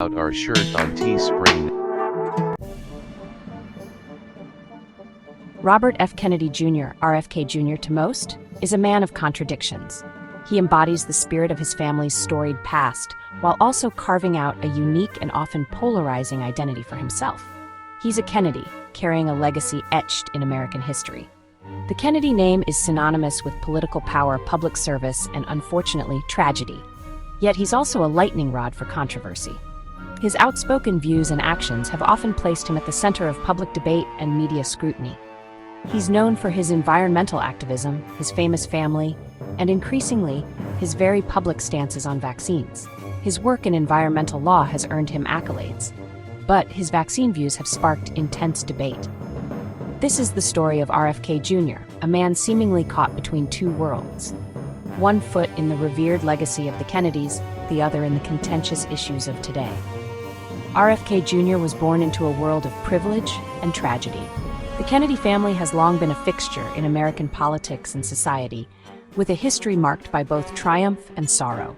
out our shirt on Teespring. Robert F. Kennedy Jr., RFK Jr. to most, is a man of contradictions. He embodies the spirit of his family's storied past, while also carving out a unique and often polarizing identity for himself. He's a Kennedy, carrying a legacy etched in American history. The Kennedy name is synonymous with political power, public service, and unfortunately, tragedy. Yet he's also a lightning rod for controversy. His outspoken views and actions have often placed him at the center of public debate and media scrutiny. He's known for his environmental activism, his famous family, and increasingly, his very public stances on vaccines. His work in environmental law has earned him accolades, but his vaccine views have sparked intense debate. This is the story of RFK Jr., a man seemingly caught between two worlds. One foot in the revered legacy of the Kennedys, the other in the contentious issues of today. RFK Jr. was born into a world of privilege and tragedy. The Kennedy family has long been a fixture in American politics and society, with a history marked by both triumph and sorrow.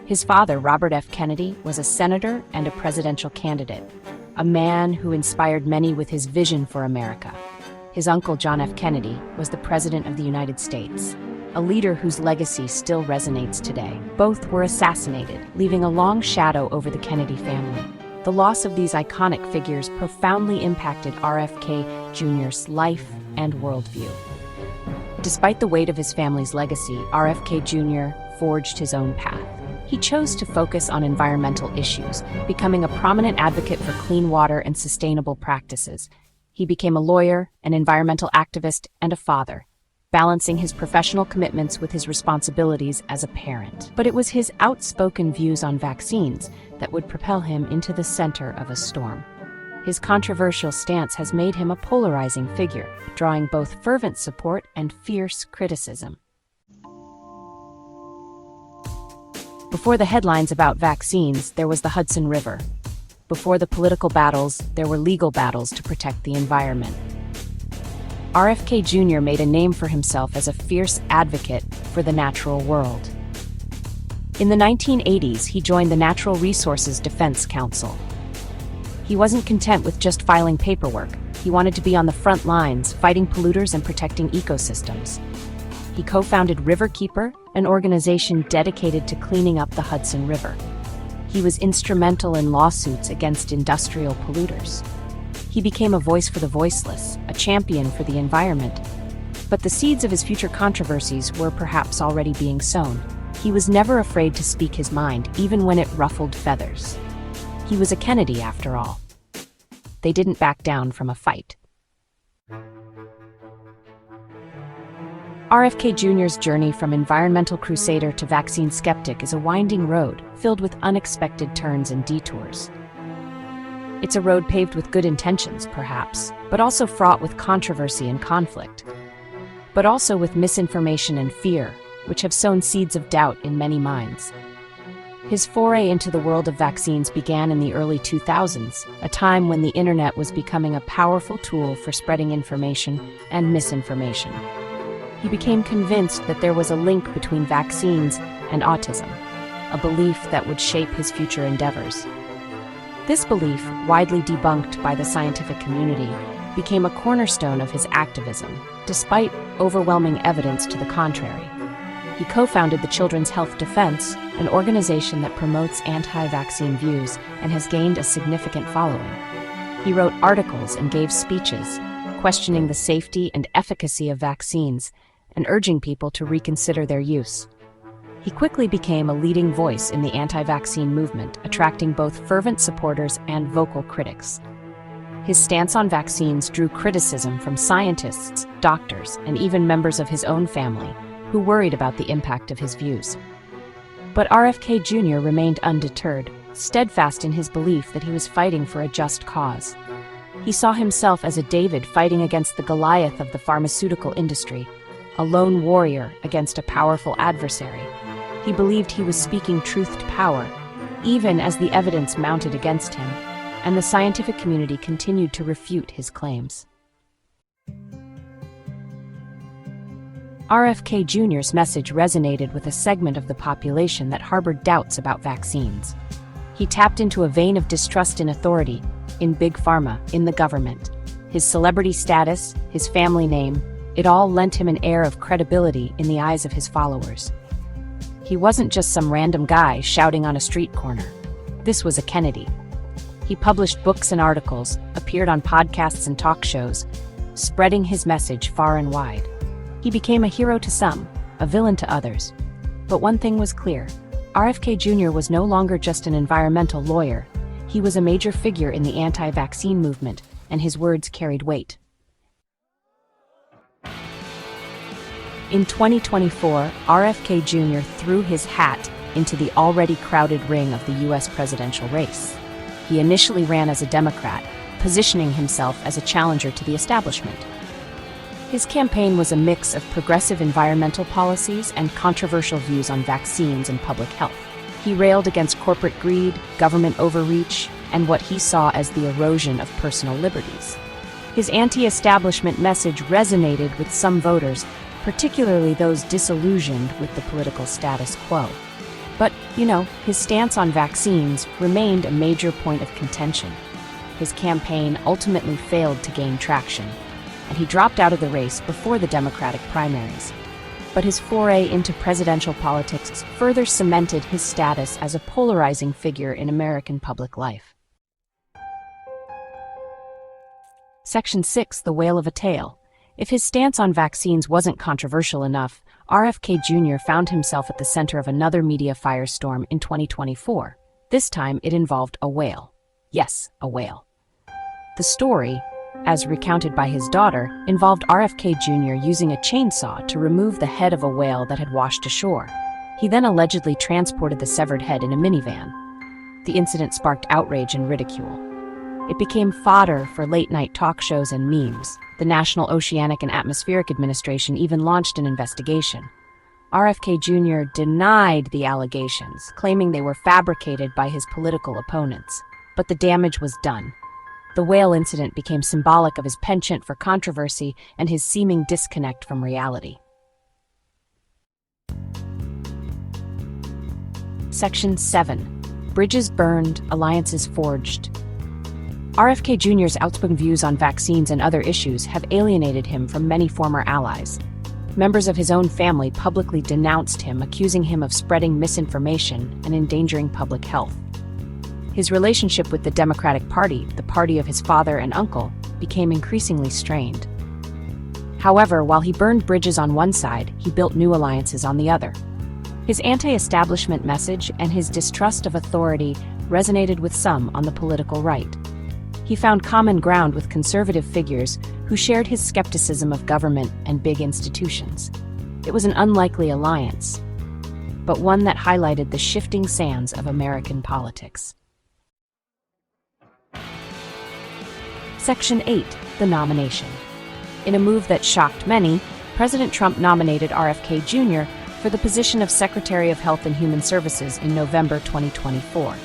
His father, Robert F. Kennedy, was a senator and a presidential candidate, a man who inspired many with his vision for America. His uncle, John F. Kennedy, was the President of the United States, a leader whose legacy still resonates today. Both were assassinated, leaving a long shadow over the Kennedy family. The loss of these iconic figures profoundly impacted RFK Jr.'s life and worldview. Despite the weight of his family's legacy, RFK Jr. forged his own path. He chose to focus on environmental issues, becoming a prominent advocate for clean water and sustainable practices. He became a lawyer, an environmental activist, and a father, balancing his professional commitments with his responsibilities as a parent. But it was his outspoken views on vaccines that would propel him into the center of a storm. His controversial stance has made him a polarizing figure, drawing both fervent support and fierce criticism. Before the headlines about vaccines, there was the Hudson River. Before the political battles, there were legal battles to protect the environment. RFK Jr. made a name for himself as a fierce advocate for the natural world. In the 1980s, he joined the Natural Resources Defense Council. He wasn't content with just filing paperwork. He wanted to be on the front lines, fighting polluters and protecting ecosystems. He co-founded Riverkeeper, an organization dedicated to cleaning up the Hudson River. He was instrumental in lawsuits against industrial polluters. He became a voice for the voiceless, a champion for the environment. But the seeds of his future controversies were perhaps already being sown. He was never afraid to speak his mind, even when it ruffled feathers. He was a Kennedy, after all. They didn't back down from a fight. RFK Jr.'s journey from environmental crusader to vaccine skeptic is a winding road, filled with unexpected turns and detours. It's a road paved with good intentions, perhaps, but also fraught with controversy and conflict. But also with misinformation and fear, which have sown seeds of doubt in many minds. His foray into the world of vaccines began in the early 2000s, a time when the internet was becoming a powerful tool for spreading information and misinformation. He became convinced that there was a link between vaccines and autism, a belief that would shape his future endeavors. This belief, widely debunked by the scientific community, became a cornerstone of his activism, despite overwhelming evidence to the contrary. He co-founded the Children's Health Defense, an organization that promotes anti-vaccine views and has gained a significant following. He wrote articles and gave speeches, questioning the safety and efficacy of vaccines and urging people to reconsider their use. He quickly became a leading voice in the anti-vaccine movement, attracting both fervent supporters and vocal critics. His stance on vaccines drew criticism from scientists, doctors, and even members of his own family, who worried about the impact of his views. But RFK Jr. remained undeterred, steadfast in his belief that he was fighting for a just cause. He saw himself as a David fighting against the Goliath of the pharmaceutical industry, a lone warrior against a powerful adversary. He believed he was speaking truth to power, even as the evidence mounted against him, and the scientific community continued to refute his claims. RFK Jr.'s message resonated with a segment of the population that harbored doubts about vaccines. He He tapped into a vein of distrust in authority, in big pharma, in the government. His celebrity status, his family name, it all lent him an air of credibility in the eyes of his followers. He wasn't just some random guy shouting on a street corner. This was a Kennedy. He published books and articles, appeared on podcasts and talk shows, spreading his message far and wide. He became a hero to some, a villain to others. But one thing was clear: RFK Jr. was no longer just an environmental lawyer. He was a major figure in the anti-vaccine movement, and his words carried weight. In 2024, RFK Jr. threw his hat into the already crowded ring of the U.S. presidential race. He initially ran as a Democrat, positioning himself as a challenger to the establishment. His campaign was a mix of progressive environmental policies and controversial views on vaccines and public health. He railed against corporate greed, government overreach, and what he saw as the erosion of personal liberties. His anti-establishment message resonated with some voters, particularly those disillusioned with the political status quo. But, his stance on vaccines remained a major point of contention. His campaign ultimately failed to gain traction, and he dropped out of the race before the Democratic primaries. But his foray into presidential politics further cemented his status as a polarizing figure in American public life. Section 6, The Whale of a Tale. If his stance on vaccines wasn't controversial enough, RFK Jr. found himself at the center of another media firestorm in 2024. This time, it involved a whale. Yes, a whale. The story, as recounted by his daughter, involved RFK Jr. using a chainsaw to remove the head of a whale that had washed ashore. He then allegedly transported the severed head in a minivan. The incident sparked outrage and ridicule. It became fodder for late-night talk shows and memes. The National Oceanic and Atmospheric Administration even launched an investigation. RFK Jr. denied the allegations, claiming they were fabricated by his political opponents. But the damage was done. The whale incident became symbolic of his penchant for controversy and his seeming disconnect from reality. Section 7. Bridges burned, alliances forged. RFK Jr.'s outspoken views on vaccines and other issues have alienated him from many former allies. Members of his own family publicly denounced him, accusing him of spreading misinformation and endangering public health. His relationship with the Democratic Party, the party of his father and uncle, became increasingly strained. However, while he burned bridges on one side, he built new alliances on the other. His anti-establishment message and his distrust of authority resonated with some on the political right. He found common ground with conservative figures who shared his skepticism of government and big institutions. It was an unlikely alliance, but one that highlighted the shifting sands of American politics. Section 8, The Nomination. In a move that shocked many, President Trump nominated RFK Jr. for the position of Secretary of Health and Human Services in November 2024.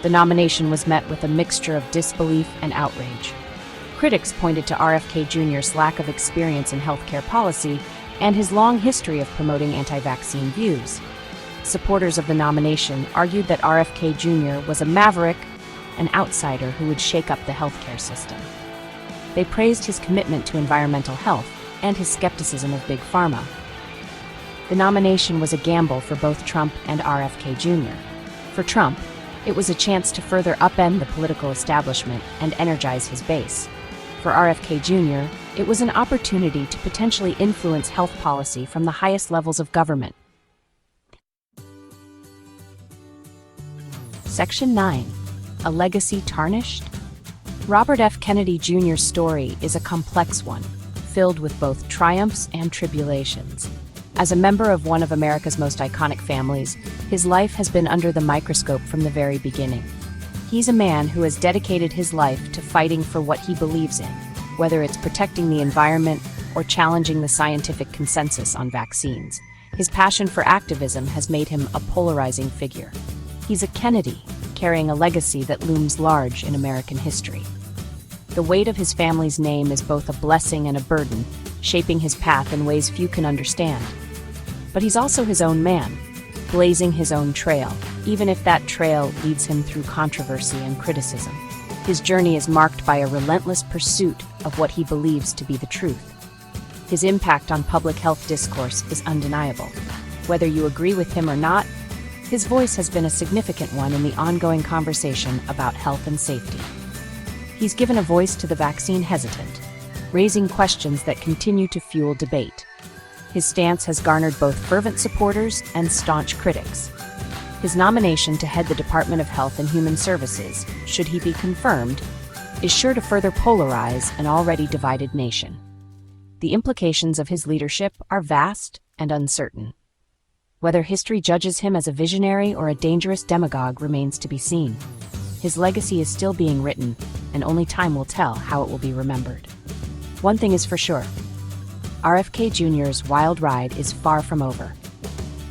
The nomination was met with a mixture of disbelief and outrage. Critics pointed to RFK Jr.'s lack of experience in healthcare policy and his long history of promoting anti-vaccine views. Supporters of the nomination argued that RFK Jr. was a maverick, an outsider who would shake up the healthcare system. They praised his commitment to environmental health and his skepticism of big pharma. The nomination was a gamble for both Trump and RFK Jr. For Trump, it was a chance to further upend the political establishment and energize his base. For RFK Jr., it was an opportunity to potentially influence health policy from the highest levels of government. Section 9. A Legacy Tarnished? Robert F. Kennedy Jr.'s story is a complex one, filled with both triumphs and tribulations. As a member of one of America's most iconic families, his life has been under the microscope from the very beginning. He's a man who has dedicated his life to fighting for what he believes in, whether it's protecting the environment or challenging the scientific consensus on vaccines. His passion for activism has made him a polarizing figure. He's a Kennedy, carrying a legacy that looms large in American history. The weight of his family's name is both a blessing and a burden, shaping his path in ways few can understand. But he's also his own man. blazing his own trail, even if that trail leads him through controversy and criticism. His journey is marked by a relentless pursuit of what he believes to be the truth. His impact on public health discourse is undeniable. Whether you agree with him or not, his voice has been a significant one in the ongoing conversation about health and safety. He's given a voice to the vaccine hesitant, raising questions that continue to fuel debate. His stance has garnered both fervent supporters and staunch critics. His nomination to head the Department of Health and Human Services, should he be confirmed, is sure to further polarize an already divided nation. The implications of his leadership are vast and uncertain. Whether history judges him as a visionary or a dangerous demagogue remains to be seen. His legacy is still being written, and only time will tell how it will be remembered. One thing is for sure: RFK Jr.'s wild ride is far from over.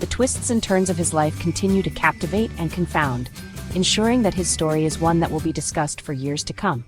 The twists and turns of his life continue to captivate and confound, ensuring that his story is one that will be discussed for years to come.